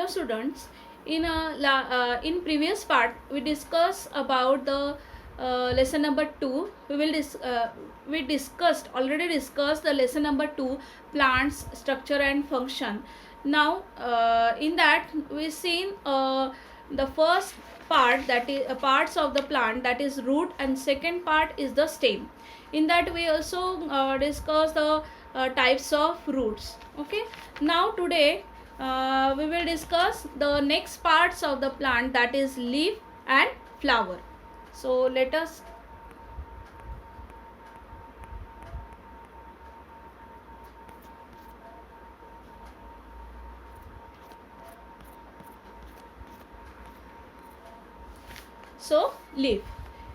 students, in previous part we discussed about the lesson number 2. We already discussed the lesson number 2, plants structure and function. Now in that we seen the first part, that is parts of the plant, that is root, and second part is the stem. In that we also discuss the types of roots. Okay, now today we will discuss the next parts of the plant, that is leaf and flower. So let us leaf.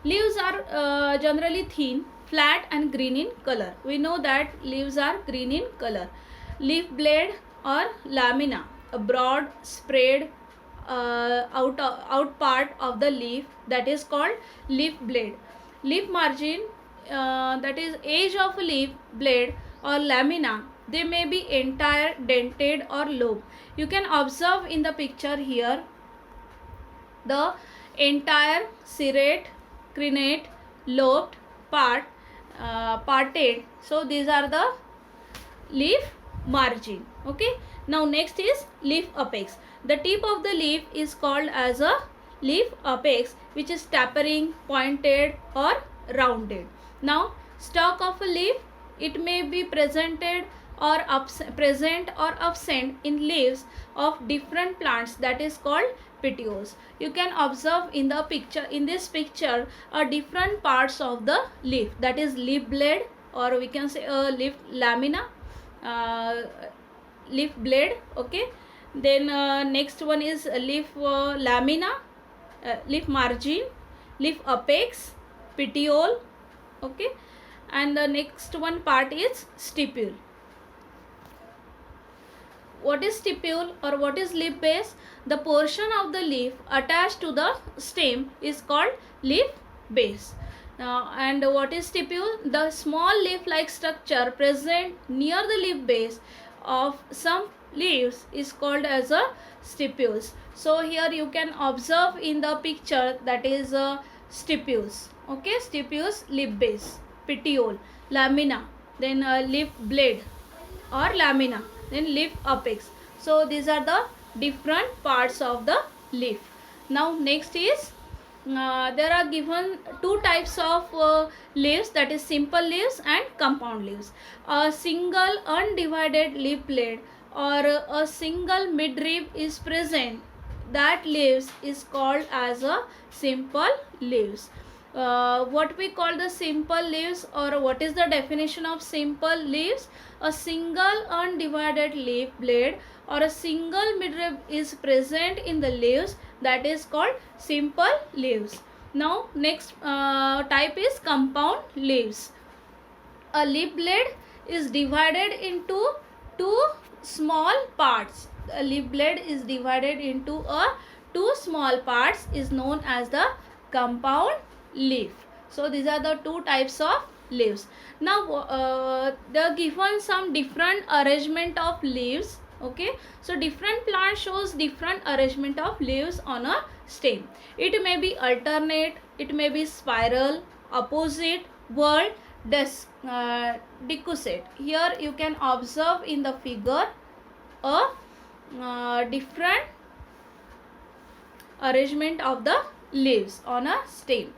Leaves are generally thin, flat and green in color. We know that leaves are green in color. Leaf blade or lamina, a broad spread out part of the leaf, that is called leaf blade. Leaf margin, that is edge of leaf blade or lamina, they may be entire, dented or lobe. You can observe in the picture here the entire, serrate, crenate, lobed part, parted. So these are the leaf margin. Okay, now next is leaf apex. The tip of the leaf is called as a leaf apex, which is tapering, pointed or rounded. Now stalk of a leaf, it may be presented or present or absent in leaves of different plants, that is called petioles. You can observe in the picture, in this picture, different parts of the leaf, that is leaf blade, or we can say leaf lamina, leaf blade. Okay, then next one is leaf lamina, leaf margin, leaf apex, petiole. Okay, and the next one part is stipule. What is stipule or what is leaf base? The portion of the leaf attached to the stem is called leaf base. And what is stipule? The small leaf-like structure present near the leaf base of some leaves is called as a stipules. So here you can observe in the picture, that is stipules. Okay, stipules, leaf base, petiole, lamina, then leaf blade or lamina, then leaf apex. So these are the different parts of the leaf. Now next is there are given two types of leaves, that is simple leaves and compound leaves. A single undivided leaf blade or a single midrib is present, that leaves is called as a simple leaves. What we call the simple leaves, or what is the definition of simple leaves? A single undivided leaf blade or a single midrib is present in the leaves, that is called simple leaves. Now next type is compound leaves. A leaf blade is divided into two small parts. A leaf blade is divided into two small parts, is known as the compound leaf. So these are the two types of leaves. Now they are given some different arrangement of leaves. Okay, so different plant shows different arrangement of leaves on a stem. It may be alternate, it may be spiral, opposite, whorled, decussate. Here you can observe in the figure a different arrangement of the leaves on a stem.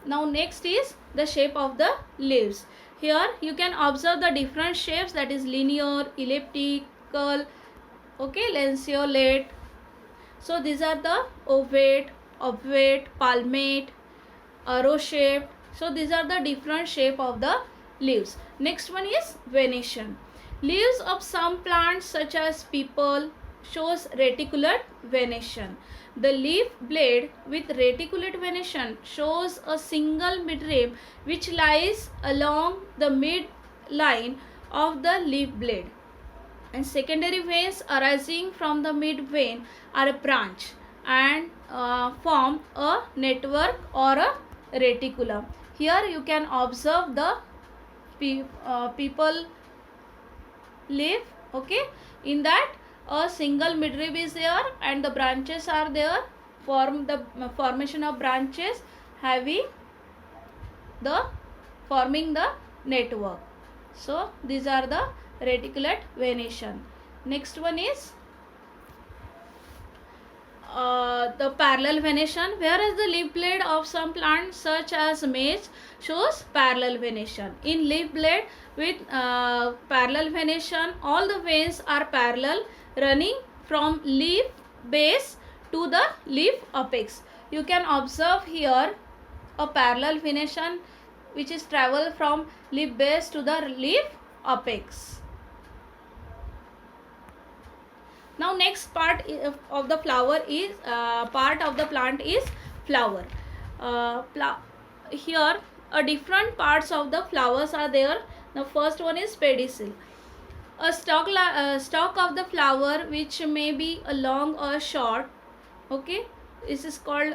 Now next is the shape of the leaves. Here you can observe the different shapes, that is linear, elliptical, okay, lanceolate. So these are the ovate, obovate, palmate, arrow shaped. So these are the different shape of the leaves. Next one is venation. Leaves of some plants such as peepal shows reticulate venation. The leaf blade with reticulate venation shows a single midrib which lies along the mid line of the leaf blade, and secondary veins arising from the mid vein are a branch and form a network or a reticulum. Here you can observe the peepal leaf. Okay, in that a single midrib is there and the branches are there, form the formation of branches having the forming the network. So these are the reticulate venation. Next one is the parallel venation, whereas the leaf blade of some plants such as maize shows parallel venation. In leaf blade with parallel venation, all the veins are parallel, running from leaf base to the leaf apex. You can observe here a parallel venation which is travel from leaf base to the leaf apex. Now next part of the flower is part of the plant is flower. Here different parts of the flowers are there. The first one is pedicel. A stalk of the flower which may be a long or short. Okay, this is called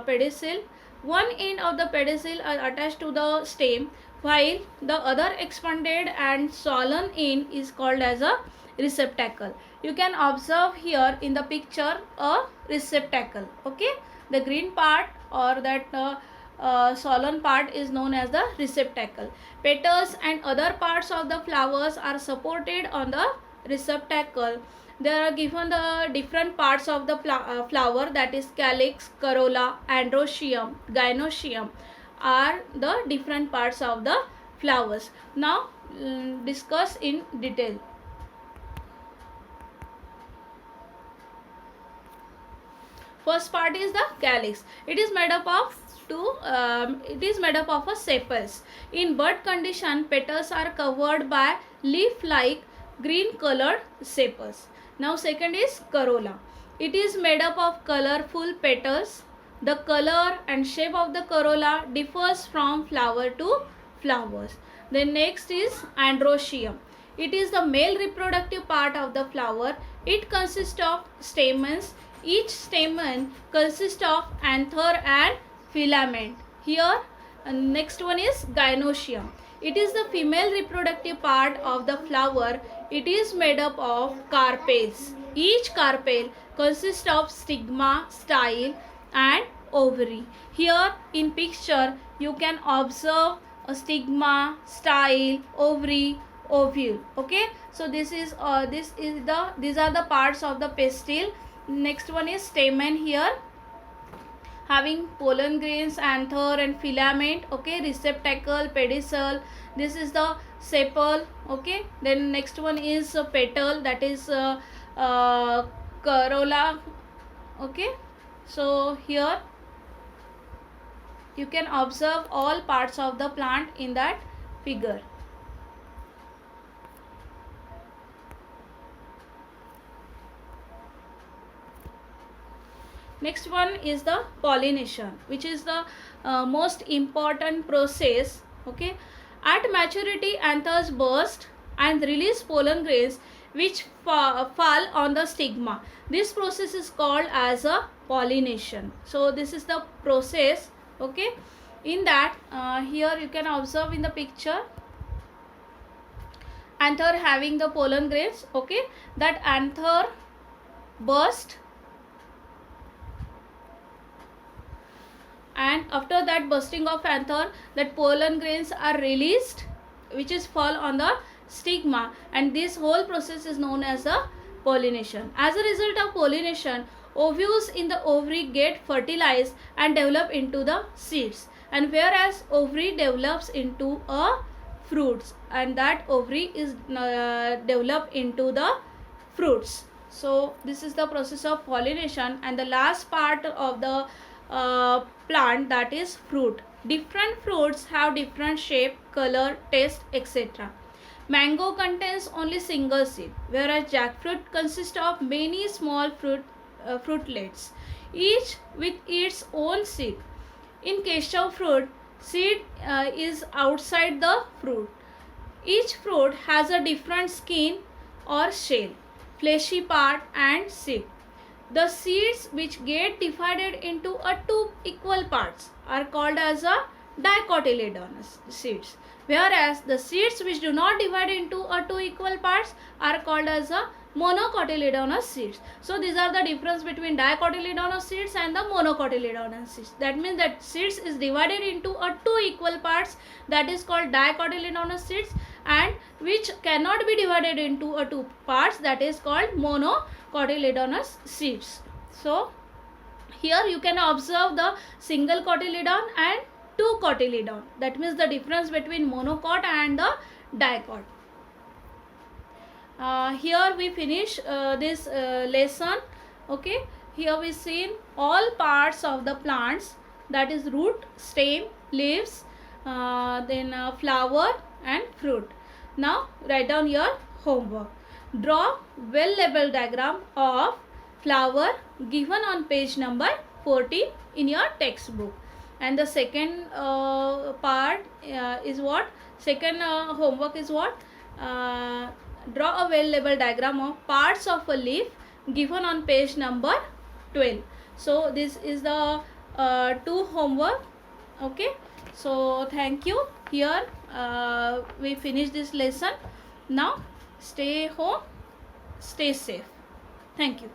pedicel. One end of the pedicel are attached to the stem, while the other expanded and swollen end is called as a receptacle. You can observe here in the picture a receptacle. Okay, the green part or that swollen part is known as the receptacle. Petals and other parts of the flowers are supported on the receptacle. There are given the different parts of the flower, that is calyx, corolla, androecium, gynoecium are the different parts of the flowers. Now discuss in detail. First part is the calyx. It is made up of a sepals. In bud condition, petals are covered by leaf-like green colored sepals. Now second is corolla. It is made up of colorful petals. The color and shape of the corolla differs from flower to flowers. Then next is androecium. It is the male reproductive part of the flower. It consists of stamens. Each stamen consists of anther and filament. Here next one is gynoecium. It is the female reproductive part of the flower. It is made up of carpels. Each carpel consists of stigma, style and ovary. Here in picture you can observe a stigma, style, ovary, ovule. Okay, so these are the parts of the pistil. Next one is stamen, here having pollen grains, anther and filament. Okay, receptacle, pedicel, this is the sepal. Okay, then next one is petal, that is corolla. Okay, so here you can observe all parts of the plant in that figure. Next one is the pollination, which is the most important process. Okay, at maturity, anthers burst and release pollen grains which fall on the stigma. This process is called as a pollination. So this is the process. Okay, in that here you can observe in the picture anther having the pollen grains. Okay, that anther burst, and after that bursting of anther, that pollen grains are released which is fall on the stigma, and this whole process is known as a pollination. As a result of pollination, ovules in the ovary get fertilized and develop into the seeds, and whereas ovary develops into a fruits, and that ovary is developed into the fruits. So this is the process of pollination. And the last part of the plant, that is fruit. Different fruits have different shape, color, taste, etc. Mango contains only single seed, whereas jackfruit consists of many small fruitlets, each with its own seed. In cashew fruit, seed is outside the fruit. Each fruit has a different skin or shell, fleshy part and seed. The seeds which get divided into two equal parts are called as a dicotyledonous seeds, whereas the seeds which do not divide into two equal parts are called as a monocotyledonous seeds. So these are the difference between dicotyledonous seeds and the monocotyledonous seeds. That means that seeds is divided into a two equal parts, that is called dicotyledonous seeds, and which cannot be divided into a two parts, that is called monocotyledonous seeds. So here you can observe the single cotyledon and two cotyledon. That means the difference between monocot and the dicot. Here we finish this lesson. Okay, here we seen all parts of the plants, that is root, stem, leaves, then flower and fruit. Now write down your homework. Draw well labeled diagram of flower given on page number 14 in your textbook. And the second part is what? Second homework is what? Draw a well labeled diagram of parts of a leaf given on page number 12. So this is the two homework. Okay, so thank you. Here we finish this lesson. Now stay home, stay safe. Thank you.